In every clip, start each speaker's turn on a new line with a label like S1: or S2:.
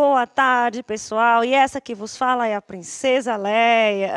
S1: Boa tarde, pessoal. E essa que vos fala é a Princesa Leia.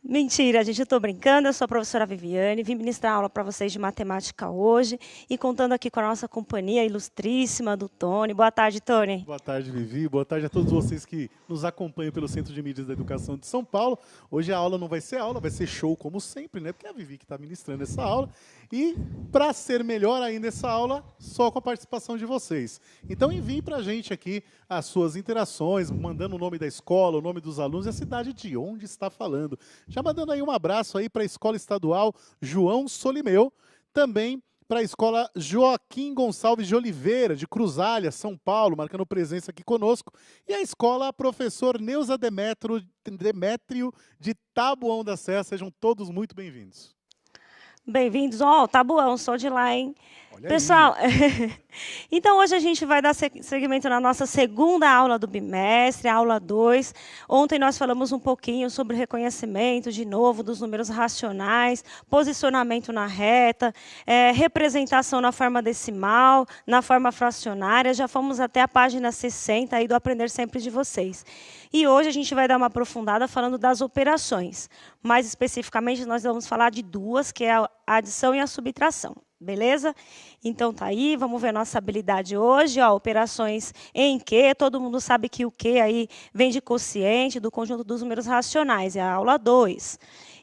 S1: Mentira, gente, eu estou brincando. Eu sou a professora Viviane, vim ministrar aula para vocês de matemática hoje e contando aqui com a nossa companhia ilustríssima do Tony. Boa tarde, Tony.
S2: Boa tarde, Vivi. Boa tarde a todos vocês que nos acompanham pelo Centro de Mídias da Educação de São Paulo. Hoje a aula não vai ser aula, vai ser show como sempre, né? Porque é a Vivi que está ministrando essa aula. E, para ser melhor ainda essa aula, só com a participação de vocês. Então, enviem para a gente aqui as suas interações, mandando o nome da escola, o nome dos alunos e a cidade de onde está falando. Já mandando aí um abraço aí para a Escola Estadual João Solimeu, também para a Escola Joaquim Gonçalves de Oliveira, de Cruzália, São Paulo, marcando presença aqui conosco, e a Escola Professor Neuza Demétrio, de Taboão da Serra. Sejam todos muito bem-vindos.
S1: Bem-vindos. Ó, Taboão, sou de lá, hein?
S2: Olha
S1: Pessoal, então hoje a gente vai dar seguimento na nossa segunda aula do bimestre, a aula 2. Ontem nós falamos um pouquinho sobre reconhecimento, de novo, dos números racionais, posicionamento na reta, representação na forma decimal, na forma fracionária. Já fomos até a página 60 aí do Aprender Sempre de vocês. E hoje a gente vai dar uma aprofundada falando das operações. Mais especificamente, nós vamos falar de duas, que é a adição e a subtração. Beleza? Então tá aí, vamos ver a nossa habilidade hoje, ó, operações em Q, todo mundo sabe que o Q aí vem de quociente do conjunto dos números racionais, é a aula 2.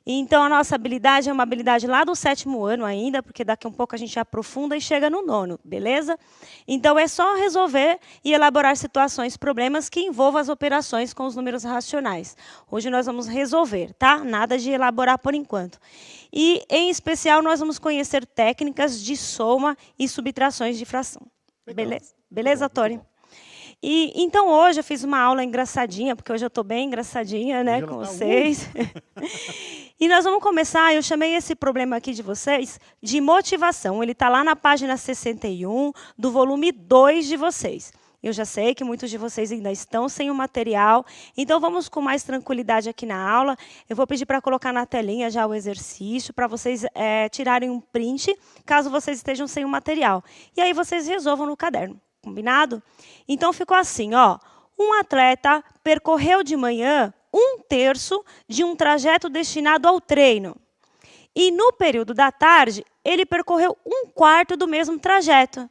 S1: Então a nossa habilidade é uma habilidade lá do 7º ano ainda, porque daqui a um pouco a gente aprofunda e chega no 9º, beleza? Então é só resolver e elaborar situações, problemas que envolvam as operações com os números racionais. Hoje nós vamos resolver, tá? Nada de elaborar por enquanto. E, em especial, nós vamos conhecer técnicas de soma e subtrações de fração.
S2: Legal.
S1: Beleza? Beleza, Tony? E, então, hoje eu fiz uma aula engraçadinha, porque hoje eu estou bem engraçadinha, né, com vocês. E nós vamos começar, eu chamei esse problema aqui de vocês de motivação. Ele está lá na página 61 do volume 2 de vocês. Eu já sei que muitos de vocês ainda estão sem o material, então vamos com mais tranquilidade aqui na aula. Eu vou pedir para colocar na telinha já o exercício, para vocês tirarem um print, caso vocês estejam sem o material. E aí vocês resolvam no caderno, combinado? Então ficou assim, ó. Um atleta percorreu de manhã 1/3 de um trajeto destinado ao treino. E no período da tarde, ele percorreu 1/4 do mesmo trajeto.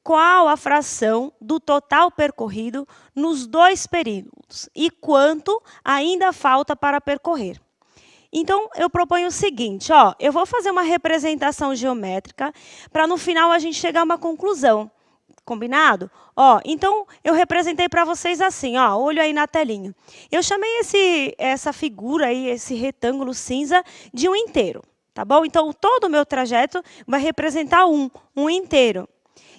S1: Qual a fração do total percorrido nos dois períodos e quanto ainda falta para percorrer? Então, eu proponho o seguinte, ó, eu vou fazer uma representação geométrica para no final a gente chegar a uma conclusão. Combinado? Ó, então, eu representei para vocês assim, ó, olho aí na telinha. Eu chamei essa figura aí, esse retângulo cinza, de um inteiro, tá bom? Então, todo o meu trajeto vai representar um inteiro.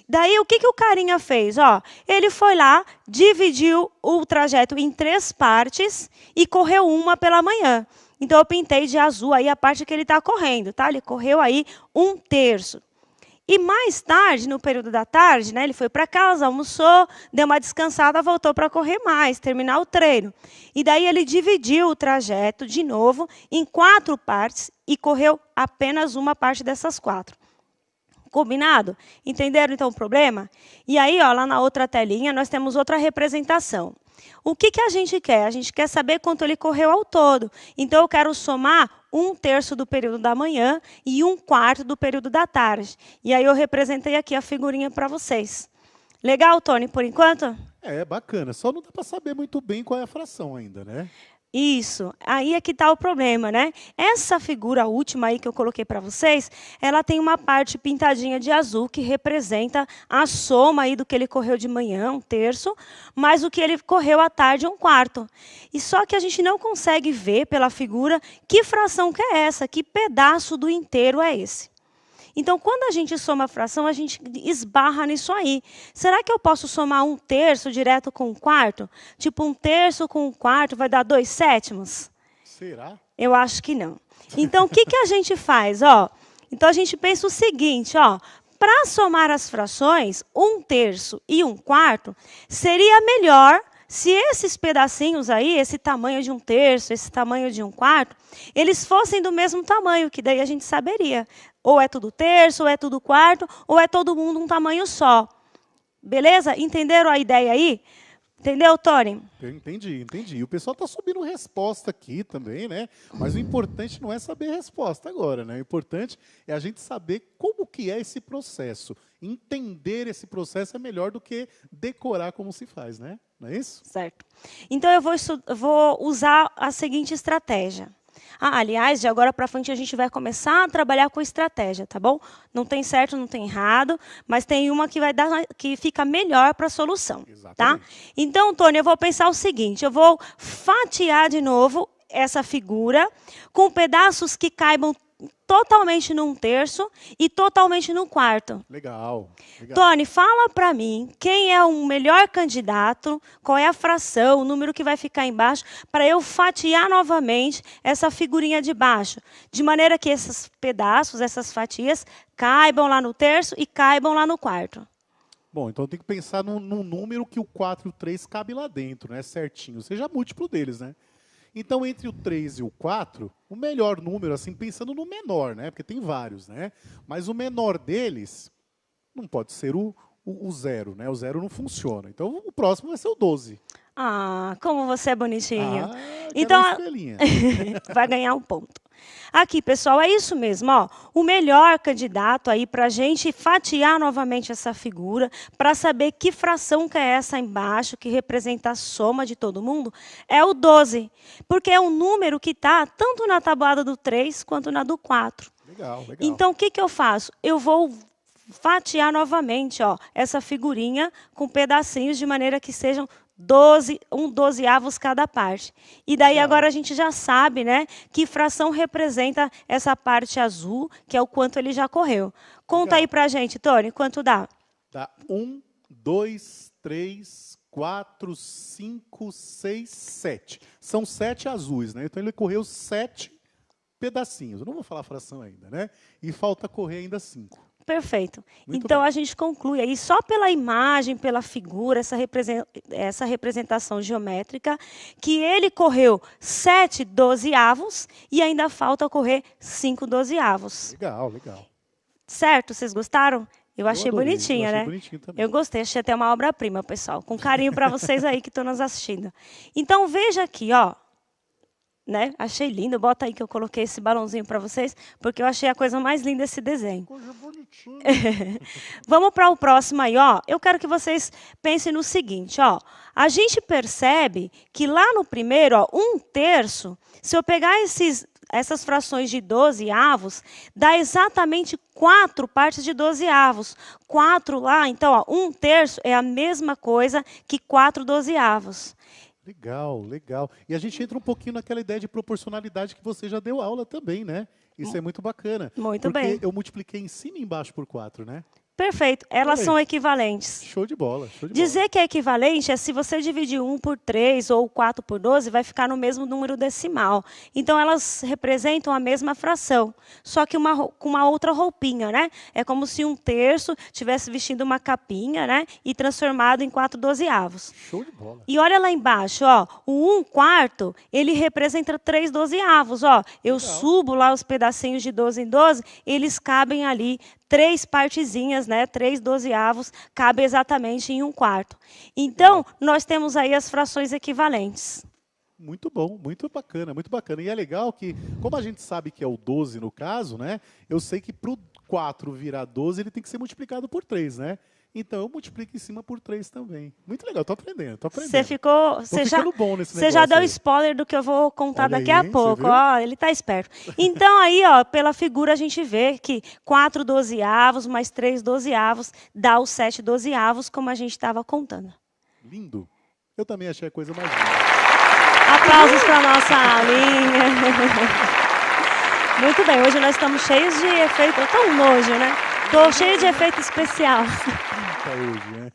S1: Daí, o que o carinha fez? Ó, ele foi lá, dividiu o trajeto em 3 partes e correu uma pela manhã. Então, eu pintei de azul aí a parte que ele está correndo, tá? Ele correu aí 1/3. E mais tarde, no período da tarde, né, ele foi para casa, almoçou, deu uma descansada, voltou para correr mais, terminar o treino. E daí ele dividiu o trajeto, de novo, em 4 partes e correu apenas uma parte dessas 4. Combinado? Entenderam, então, o problema? E aí, ó, lá na outra telinha, nós temos outra representação. O que a gente quer? A gente quer saber quanto ele correu ao todo. Então, eu quero somar 1/3 do período da manhã e 1/4 do período da tarde. E aí, eu representei aqui a figurinha para vocês. Legal, Tony, por enquanto?
S2: É, bacana. Só não dá para saber muito bem qual é a fração ainda, né?
S1: Isso, aí é que está o problema, né? Essa figura última aí que eu coloquei para vocês, ela tem uma parte pintadinha de azul que representa a soma aí do que ele correu de manhã, 1/3, mais o que ele correu à tarde, 1/4. E só que a gente não consegue ver pela figura que fração que é essa, que pedaço do inteiro é esse. Então, quando a gente soma a fração, a gente esbarra nisso aí. Será que eu posso somar 1/3 direto com 1/4? Tipo, 1/3 com 1/4 vai dar 2/7?
S2: Será?
S1: Eu acho que não. Então, o que a gente faz? Ó, então, a gente pensa o seguinte, ó. Para somar as frações, 1/3 e 1/4, seria melhor se esses pedacinhos aí, esse tamanho de 1/3, esse tamanho de 1/4, eles fossem do mesmo tamanho, que daí a gente saberia. Ou é tudo terço, ou é tudo quarto, ou é todo mundo um tamanho só. Beleza? Entenderam a ideia aí? Entendeu, Tony?
S2: Entendi. E o pessoal está subindo resposta aqui também, né? Mas o importante não é saber a resposta agora, né? O importante é a gente saber como que é esse processo. Entender esse processo é melhor do que decorar como se faz, né? Não é isso?
S1: Certo. Então, eu vou usar a seguinte estratégia. Aliás, de agora para frente a gente vai começar a trabalhar com estratégia, tá bom? Não tem certo, não tem errado, mas tem uma que fica melhor para a solução, tá? Então, Tony, eu vou pensar o seguinte, eu vou fatiar de novo essa figura com pedaços que caibam totalmente num terço e totalmente num quarto.
S2: Legal.
S1: Tony, fala para mim quem é o melhor candidato, qual é a fração, o número que vai ficar embaixo, para eu fatiar novamente essa figurinha de baixo, de maneira que esses pedaços, essas fatias, caibam lá no terço e caibam lá no quarto.
S2: Bom, então tem que pensar num número que o 4 e o 3 cabe lá dentro, né? Certinho, seja múltiplo deles, né? Então, entre o 3 e o 4, o melhor número, assim, pensando no menor, né? Porque tem vários, né? Mas o menor deles não pode ser o 0, né? O 0 não funciona. Então, o próximo vai ser o 12.
S1: Como você é bonitinho.
S2: Então,
S1: vai ganhar um ponto. Aqui, pessoal, é isso mesmo. Ó, o melhor candidato aí para a gente fatiar novamente essa figura, para saber que fração que é essa embaixo, que representa a soma de todo mundo, é o 12. Porque é um número que está tanto na tabuada do 3 quanto na do 4.
S2: Legal.
S1: Então, o que eu faço? Eu vou fatiar novamente essa figurinha com pedacinhos de maneira que sejam 12avos cada parte. E daí agora a gente já sabe, né, que fração representa essa parte azul, que é o quanto ele já correu. Conta aí pra gente, Tony, quanto dá?
S2: Dá 1, 2, 3, 4, 5, 6, 7. São 7 azuis, né? Então ele correu 7 pedacinhos. Eu não vou falar a fração ainda, né? E falta correr ainda 5.
S1: Perfeito. Então, a gente conclui aí, só pela imagem, pela figura, essa representação geométrica, que ele correu 7 12avos e ainda falta correr 5 12avos.
S2: Legal.
S1: Certo? Vocês gostaram? Eu achei bonitinha, né?
S2: Bonitinho também.
S1: Eu gostei, achei até uma obra-prima, pessoal. Com carinho para vocês aí que estão nos assistindo. Então, veja aqui, ó. Né? Achei lindo, bota aí que eu coloquei esse balãozinho para vocês, porque eu achei a coisa mais linda esse desenho.
S2: Coisa bonitinha.
S1: Vamos para o próximo aí, ó. Eu quero que vocês pensem no seguinte, ó. A gente percebe que lá no primeiro, ó, 1/3, se eu pegar essas frações de 12avos, dá exatamente 4 partes de 12avos. 4 lá, então, ó, 1/3 é a mesma coisa que 4 12avos.
S2: Legal. E a gente entra um pouquinho naquela ideia de proporcionalidade que você já deu aula também, né? Isso é muito bacana.
S1: Muito bem.
S2: Porque eu multipliquei em cima e embaixo por 4, né?
S1: Perfeito. Elas são equivalentes.
S2: Show de bola.
S1: Dizer que é equivalente é se você dividir 1 por 3 ou 4 por 12, vai ficar no mesmo número decimal. Então, elas representam a mesma fração, só que com uma outra roupinha, né? É como se 1/3 tivesse vestindo uma capinha, né? E transformado em 4 12avos.
S2: Show de bola.
S1: E olha lá embaixo, ó, o 1/4, ele representa 3 12avos, ó. Eu subo lá os pedacinhos de 12 em 12, eles cabem ali 3 partezinhas, né? 3 12avos, cabe exatamente em 1/4. Então, nós temos aí as frações equivalentes.
S2: Muito bom, muito bacana. E é legal que, como a gente sabe que é o 12 no caso, né? Eu sei que para o 4 virar 12, ele tem que ser multiplicado por 3, né? Então, eu multiplico em cima por 3 também. Muito legal, tô aprendendo.
S1: Você ficou... Você já deu spoiler do que eu vou contar daqui a pouco. Ó, ele tá esperto. Então, aí, ó, pela figura, a gente vê que 4 12avos mais 3 12avos dá os 7 12avos, como a gente estava contando.
S2: Lindo. Eu também achei a coisa mais linda.
S1: Aplausos para nossa aulinha. Muito bem, hoje nós estamos cheios de efeito... Eu tô um nojo, né? Tô cheio de efeito especial.
S2: Hoje, né?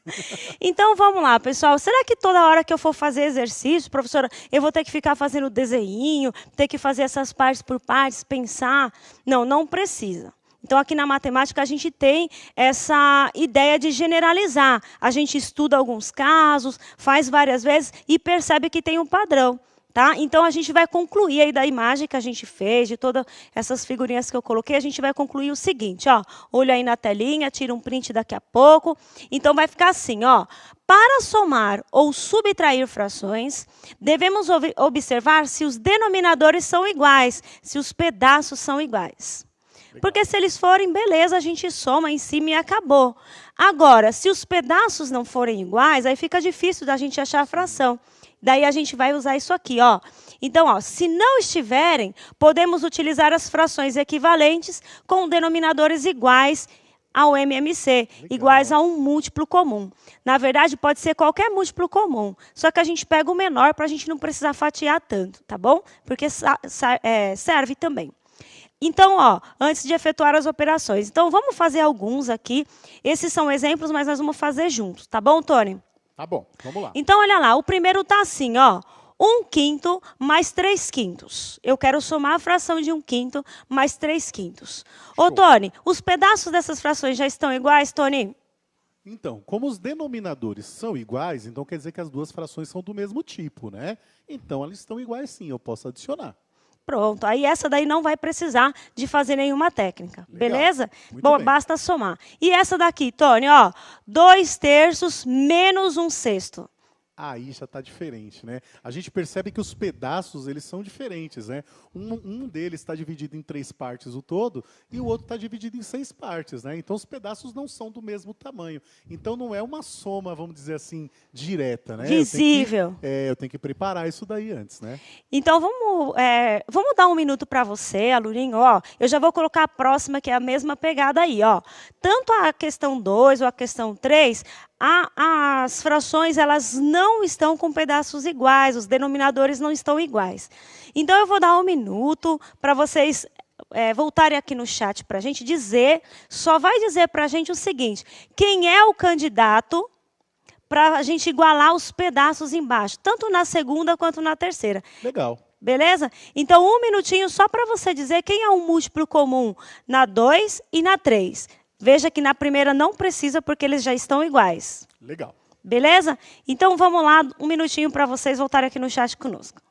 S1: Então, vamos lá, pessoal. Será que toda hora que eu for fazer exercício, professora, eu vou ter que ficar fazendo desenho, ter que fazer essas partes por partes, pensar? Não, não precisa. Então, aqui na matemática, a gente tem essa ideia de generalizar. A gente estuda alguns casos, faz várias vezes e percebe que tem um padrão. Tá? Então, a gente vai concluir aí da imagem que a gente fez, de todas essas figurinhas que eu coloquei, a gente vai concluir o seguinte, ó, olho aí na telinha, tira um print daqui a pouco. Então, vai ficar assim, ó, para somar ou subtrair frações, devemos observar se os denominadores são iguais, se os pedaços são iguais. Legal. Porque se eles forem, beleza, a gente soma em cima e acabou. Agora, se os pedaços não forem iguais, aí fica difícil da gente achar a fração. Daí a gente vai usar isso aqui, ó. Então, ó, se não estiverem, podemos utilizar as frações equivalentes com denominadores iguais ao MMC, legal, iguais a um múltiplo comum. Na verdade, pode ser qualquer múltiplo comum, só que a gente pega o menor para a gente não precisar fatiar tanto, tá bom? Porque serve também. Então, ó, antes de efetuar as operações. Então, vamos fazer alguns aqui. Esses são exemplos, mas nós vamos fazer juntos, tá bom, Tony?
S2: Tá bom, vamos lá.
S1: Então, olha lá, o primeiro está assim, ó. 1/5 mais 3/5. Eu quero somar a fração de 1/5 mais 3/5. Ô, Tony, os pedaços dessas frações já estão iguais, Tony?
S2: Então, como os denominadores são iguais, então quer dizer que as duas frações são do mesmo tipo, né? Então, elas estão iguais sim, eu posso adicionar.
S1: Pronto, aí essa daí não vai precisar de fazer nenhuma técnica, legal, beleza? Bom, basta somar. E essa daqui, Tony, ó, 2/3 menos 1/6.
S2: Aí já está diferente, né? A gente percebe que os pedaços, eles são diferentes, né? Um deles está dividido em 3 partes o todo e o outro está dividido em 6 partes, né? Então, os pedaços não são do mesmo tamanho. Então, não é uma soma, vamos dizer assim, direta, né?
S1: Visível.
S2: Eu tenho que preparar isso daí antes, né?
S1: Então, vamos dar um minuto para você, aluninho. Ó, eu já vou colocar a próxima, que é a mesma pegada aí, ó. Tanto a questão 2 ou a questão 3... as frações elas não estão com pedaços iguais, os denominadores não estão iguais. Então, eu vou dar um minuto para vocês voltarem aqui no chat para a gente dizer, só vai dizer para a gente o seguinte, quem é o candidato para a gente igualar os pedaços embaixo, tanto na segunda quanto na terceira.
S2: Legal.
S1: Beleza? Então, um minutinho só para você dizer quem é um múltiplo comum na 2 e na 3. Veja que na primeira não precisa, porque eles já estão iguais.
S2: Legal.
S1: Beleza? Então, vamos lá, um minutinho para vocês voltarem aqui no chat conosco.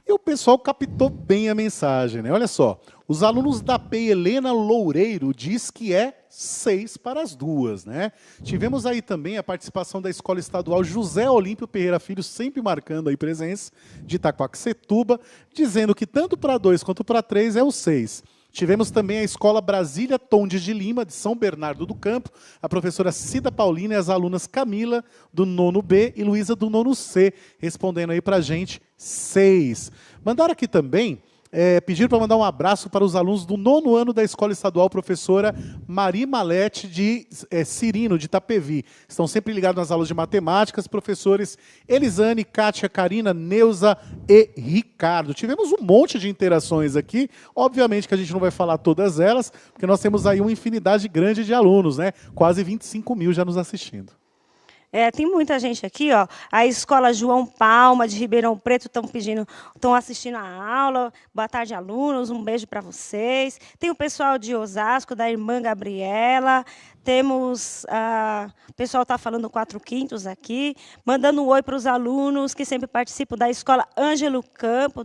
S2: E o pessoal captou bem a mensagem, né? Olha só, os alunos da PEI Helena Loureiro diz que é 6 para as 2, né? Tivemos aí também a participação da Escola Estadual José Olímpio Pereira Filho, sempre marcando aí presença, de Itaquaquecetuba, dizendo que tanto para 2 quanto para 3 é o 6. Tivemos também a Escola Brasília Tondes de Lima, de São Bernardo do Campo, a professora Cida Paulina e as alunas Camila, do 9º B, e Luísa, do 9º C, respondendo aí para a gente 6. Mandaram aqui também, pediram para mandar um abraço para os alunos do 9º ano da Escola Estadual, professora Mari Malete, de Cirino, de Itapevi. Estão sempre ligados nas aulas de matemáticas, professores Elisane, Kátia, Karina, Neuza e Ricardo. Tivemos um monte de interações aqui, obviamente que a gente não vai falar todas elas, porque nós temos aí uma infinidade grande de alunos, né? Quase 25 mil já nos assistindo.
S1: Tem muita gente aqui, ó. A Escola João Palma, de Ribeirão Preto, estão assistindo a aula. Boa tarde, alunos. Um beijo para vocês. Tem o pessoal de Osasco, da irmã Gabriela. Temos, o pessoal está falando 4/5 aqui, mandando um oi para os alunos que sempre participam da Escola Ângelo Campo,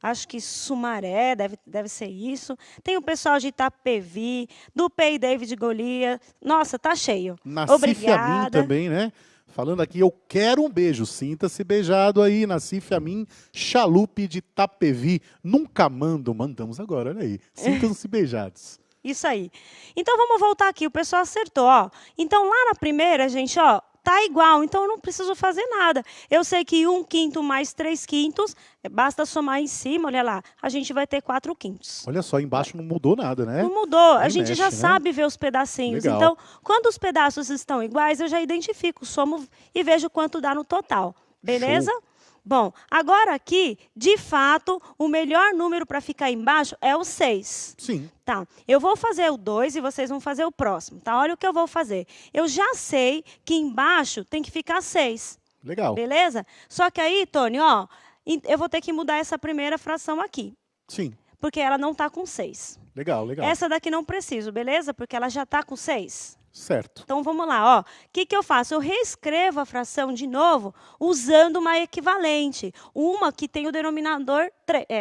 S1: acho que Sumaré, deve ser isso. Tem o pessoal de Itapevi, do PEI David Golias. Nossa, tá cheio.
S2: Obrigada. Também, né? falando aqui, eu quero um beijo. Sinta-se beijado aí, Nassif Amin Chalupe de Tapevi. Nunca mandamos agora, olha aí. Sintam-se beijados.
S1: Isso aí. Então, vamos voltar aqui. O pessoal acertou, ó. Então, lá na primeira, gente, ó, tá igual. Então, eu não preciso fazer nada. Eu sei que 1/5 mais 3/5, basta somar em cima, olha lá. A gente vai ter 4/5.
S2: Olha só, embaixo não mudou nada, né?
S1: Não mudou.
S2: Nem
S1: A gente
S2: mexe,
S1: já
S2: né?
S1: sabe ver os pedacinhos.
S2: Legal.
S1: Então, quando os pedaços estão iguais, eu já identifico, somo e vejo quanto dá no total. Beleza?
S2: Show.
S1: Bom, agora aqui, de fato, o melhor número para ficar embaixo é o 6.
S2: Sim.
S1: Tá, eu vou fazer o 2 e vocês vão fazer o próximo, tá? Olha o que eu vou fazer. Eu já sei que embaixo tem que ficar 6.
S2: Legal.
S1: Beleza? Só que aí, Tony, ó, eu vou ter que mudar essa primeira fração aqui.
S2: Sim.
S1: Porque ela não está com 6.
S2: Legal, legal.
S1: Essa daqui não preciso, beleza? Porque ela já está com 6.
S2: Certo.
S1: Então, vamos lá, ó. O que eu faço? Eu reescrevo a fração de novo usando uma equivalente. Uma que tem o denominador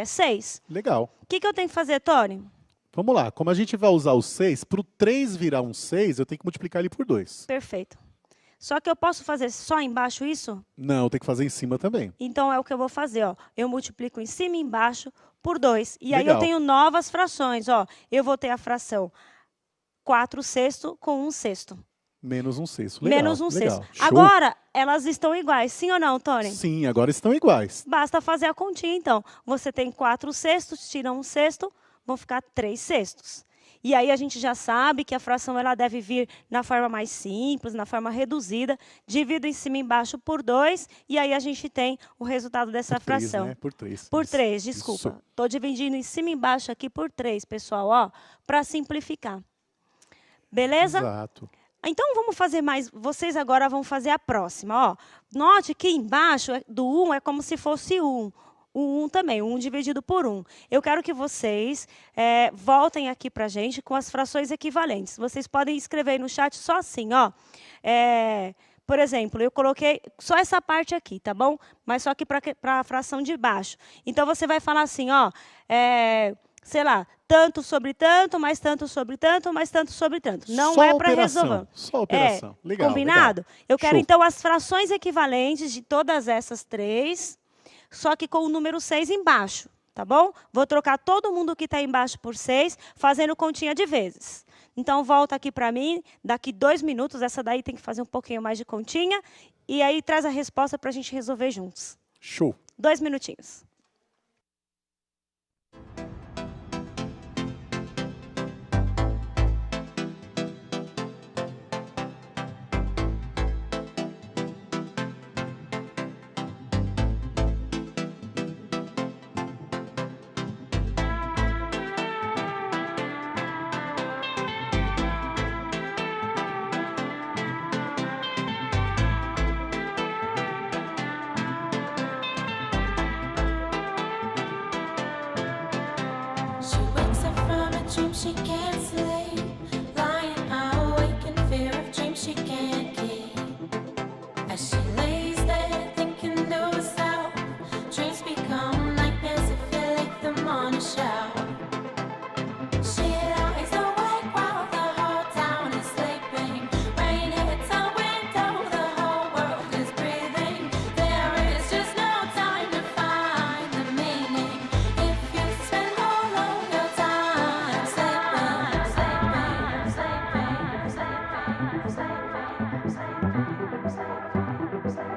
S1: 6.
S2: Legal.
S1: O que eu tenho que fazer, Tony?
S2: Vamos lá. Como a gente vai usar o 6, para o 3 virar um 6, eu tenho que multiplicar ele por 2.
S1: Perfeito. Só que eu posso fazer só embaixo isso?
S2: Não, tem que fazer em cima também.
S1: Então, é o que eu vou fazer, ó. Eu multiplico em cima e embaixo por 2. E aí
S2: Legal.
S1: eu tenho novas frações, ó. Eu vou ter a fração 4/6 com 1/6.
S2: Menos 1/6. Legal.
S1: Menos 1/6.
S2: Legal. Show.
S1: Agora, elas estão iguais, sim ou não, Tony?
S2: Sim, agora estão iguais.
S1: Basta fazer a continha, então. Você tem 4/6, tira 1/6, vão ficar 3/6. E aí a gente já sabe que a fração ela deve vir na forma mais simples, na forma reduzida. Divido em cima e embaixo por 2, e aí a gente tem o resultado dessa
S2: Por 3,
S1: fração.
S2: né? Por 3.
S1: Por
S2: Isso.
S1: 3, desculpa.
S2: Isso.
S1: Estou dividindo em cima e embaixo aqui por 3, pessoal, ó, para simplificar. Beleza?
S2: Exato.
S1: Então, vamos fazer mais. Vocês agora vão fazer a próxima. Ó. Note que embaixo do 1 é como se fosse 1. O 1 também, 1 dividido por 1. Eu quero que vocês voltem aqui para a gente com as frações equivalentes. Vocês podem escrever no chat só assim, ó. Por exemplo, eu coloquei só essa parte aqui, tá bom? Mas só aqui para a fração de baixo. Então, você vai falar assim, ó, sei lá, tanto sobre tanto, mais tanto sobre tanto, mais tanto sobre tanto. Não
S2: Só
S1: é para
S2: operação,
S1: resolver.
S2: só operação. Legal,
S1: Combinado?
S2: legal.
S1: Eu quero,
S2: Show.
S1: então, as frações equivalentes de todas essas 3, só que com o número 6 embaixo, tá bom? Vou trocar todo mundo que está embaixo por 6, fazendo continha de vezes. Então, volta aqui para mim, daqui 2 minutos, essa daí tem que fazer um pouquinho mais de continha, e aí traz a resposta para a gente resolver juntos.
S2: Show.
S1: 2 minutinhos.
S3: She wakes up from a dream she can't sleep, lying awake in fear of dreams she can't keep. As she lays there thinking to herself, dreams become nightmares if you leave them on a shelf. She lies awake while the whole town is sleeping. Rain hits her window, the whole world is breathing. There is just no time to find the meaning. If you spend all of your time sleeping, sleeping, sleeping, sleeping, sleeping, sleeping, sleeping, sleeping.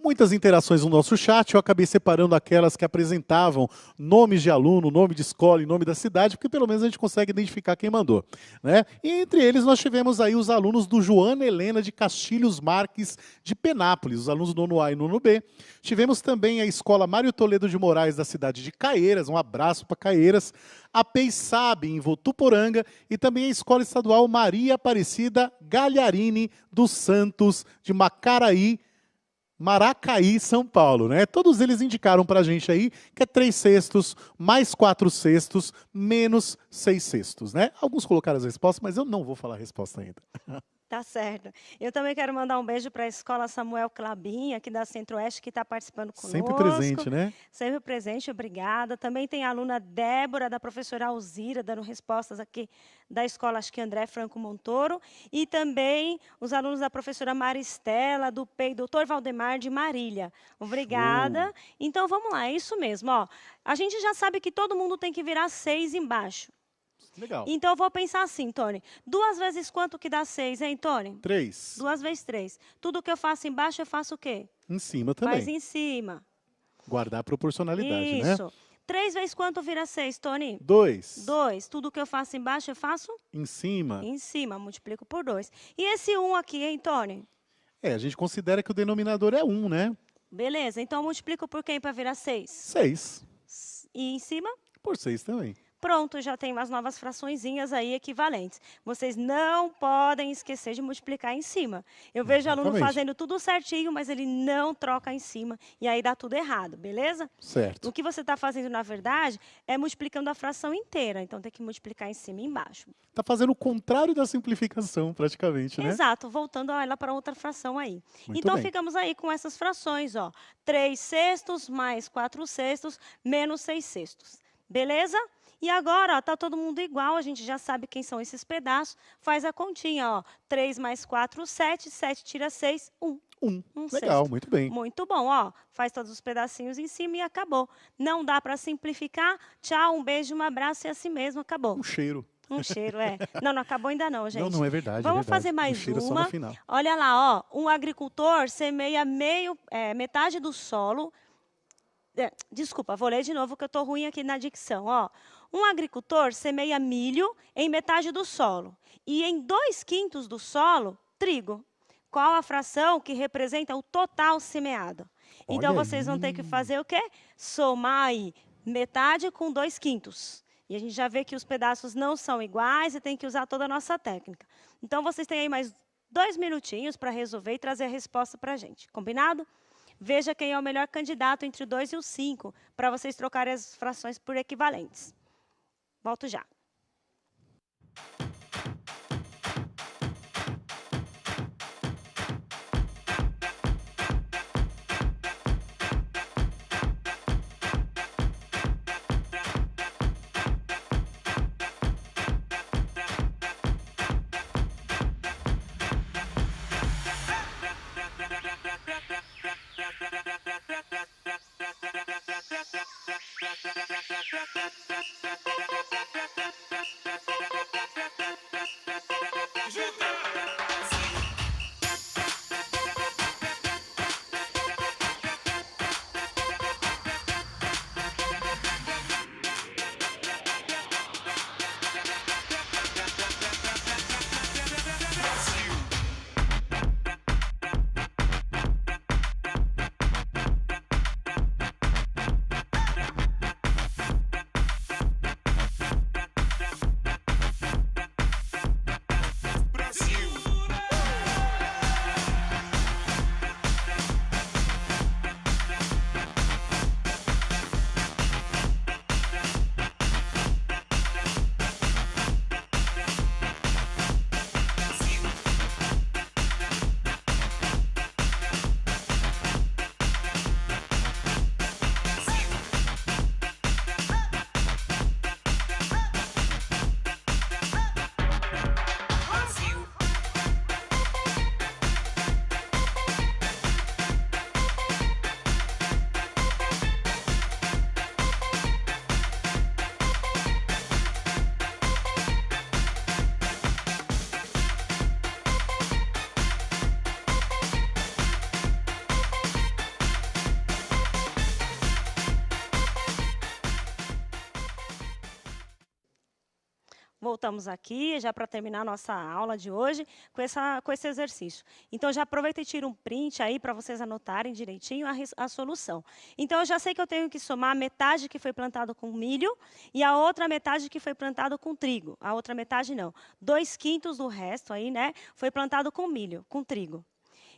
S2: Muitas interações no nosso chat, eu acabei separando aquelas que apresentavam nomes de aluno, nome de escola e nome da cidade, porque pelo menos a gente consegue identificar quem mandou, né? E entre eles nós tivemos aí os alunos do Joana Helena de Castilhos Marques de Penápolis, os alunos do nono A e nono B. Tivemos também a escola Mário Toledo de Moraes da cidade de Caieiras, um abraço para Caieiras, a Peisabe em Votuporanga e também a escola estadual Maria Aparecida Galharini dos Santos de Maracaí, São Paulo, né? Todos eles indicaram para a gente aí que é 3 sextos, mais 4 sextos, menos 6 sextos, né? Alguns colocaram as respostas, mas eu não vou falar a resposta ainda.
S1: Tá certo. Eu também quero mandar um beijo para a Escola Samuel Clabin, aqui da Centro-Oeste, que está participando conosco.
S2: Sempre presente, né?
S1: Sempre presente, obrigada. Também tem a aluna Débora, da professora Alzira, dando respostas aqui da escola, acho que André Franco Montoro. E também os alunos da professora Maristela, do PEI, doutor Valdemar de Marília. Obrigada. Então, vamos lá, é isso mesmo. Ó. A gente já sabe que todo mundo tem que virar 6 embaixo.
S2: Legal.
S1: Então, eu vou pensar assim, Tony. 2 vezes quanto que dá 6, hein, Tony?
S2: 3.
S1: 2 vezes 3. Tudo que eu faço embaixo, eu faço o quê?
S2: Em cima também.
S1: Faz em cima.
S2: Guardar a proporcionalidade, né?
S1: Isso. 3 vezes quanto vira 6, Tony?
S2: 2.
S1: 2. Tudo que eu faço embaixo, eu faço?
S2: Em cima.
S1: Em cima. Multiplico por 2. E esse 1 aqui, hein, Tony?
S2: A gente considera que o denominador é 1, né?
S1: Beleza. Então, eu multiplico por quem para virar 6?
S2: 6.
S1: E em cima?
S2: Por 6 também.
S1: Pronto, já tem umas novas fraçõezinhas aí equivalentes. Vocês não podem esquecer de multiplicar em cima. Eu vejo aluno fazendo tudo certinho, mas ele não troca em cima. E aí dá tudo errado, beleza?
S2: Certo.
S1: O que você está fazendo, na verdade, é multiplicando a fração inteira. Então, tem que multiplicar em cima e embaixo.
S2: Está fazendo o contrário da simplificação, praticamente, né?
S1: Exato, voltando ela para outra fração aí.
S2: Muito
S1: então,
S2: bem.
S1: ficamos aí com essas frações, ó. 3 sextos mais 4 sextos menos 6 sextos. Beleza? E agora, ó, tá todo mundo igual, a gente já sabe quem são esses pedaços. Faz a continha, ó. 3 mais 4, 7. 7 tira 6, 1.
S2: 1.
S1: Um
S2: Legal,
S1: sexto.
S2: muito bem.
S1: Muito bom, ó. Faz todos os pedacinhos em cima e acabou. Não dá para simplificar. Tchau, um beijo, um abraço e assim mesmo, acabou.
S2: Um cheiro.
S1: Um cheiro, é. Não acabou ainda não, gente.
S2: Não é verdade.
S1: Vamos
S2: é verdade.
S1: fazer mais
S2: um cheiro
S1: uma.
S2: Só no final.
S1: Olha lá, ó. Um agricultor semeia metade do solo. Desculpa, vou ler de novo que eu estou ruim aqui na dicção, ó. Um agricultor semeia milho em metade do solo e em 2/5 do solo, trigo. Qual a fração que representa o total semeado? Então,
S2: Olha
S1: vocês vão
S2: aí.
S1: ter que fazer o quê? Somar aí metade com 2/5. E a gente já vê que os pedaços não são iguais e tem que usar toda a nossa técnica. Então, vocês têm aí mais 2 minutinhos para resolver e trazer a resposta para a gente. Combinado? Veja quem é o melhor candidato entre o 2 e o 5, para vocês trocarem as frações por equivalentes. Volto já.
S3: Brasil.
S1: voltamos aqui, já para terminar a nossa aula de hoje, com esse exercício. Então, já aproveita e tira um print aí para vocês anotarem direitinho a solução. Então, eu já sei que eu tenho que somar a metade que foi plantado com milho e a outra metade que foi plantado com trigo. A outra metade não. 2/5 do resto aí, né, foi plantado com milho, com trigo.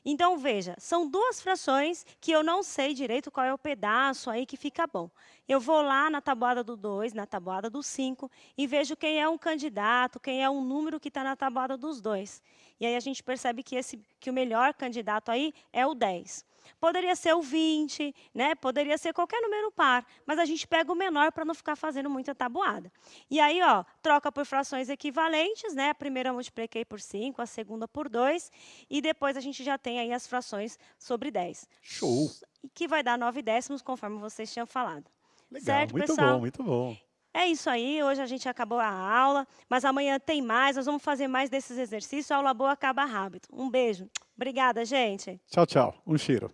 S1: Então, veja, são duas frações que eu não sei direito qual é o pedaço aí que fica bom. Eu vou lá na tabuada do 2, na tabuada do 5, e vejo quem é um candidato, quem é um número que está na tabuada dos 2. E aí a gente percebe que o melhor candidato aí é o 10. Poderia ser o 20, né? Poderia ser qualquer número par, mas a gente pega o menor para não ficar fazendo muita tabuada. E aí, ó, troca por frações equivalentes, né? A primeira eu multipliquei por 5, a segunda por 2, e depois a gente já tem aí as frações sobre 10.
S2: Show!
S1: Que vai dar 9/10, conforme vocês tinham falado.
S2: Legal,
S1: Certo,
S2: muito
S1: pessoal?
S2: bom, muito bom.
S1: É isso aí, hoje a gente acabou a aula, mas amanhã tem mais, nós vamos fazer mais desses exercícios, a aula boa acaba rápido. Um beijo. Obrigada, gente.
S2: Tchau, tchau. Um cheiro.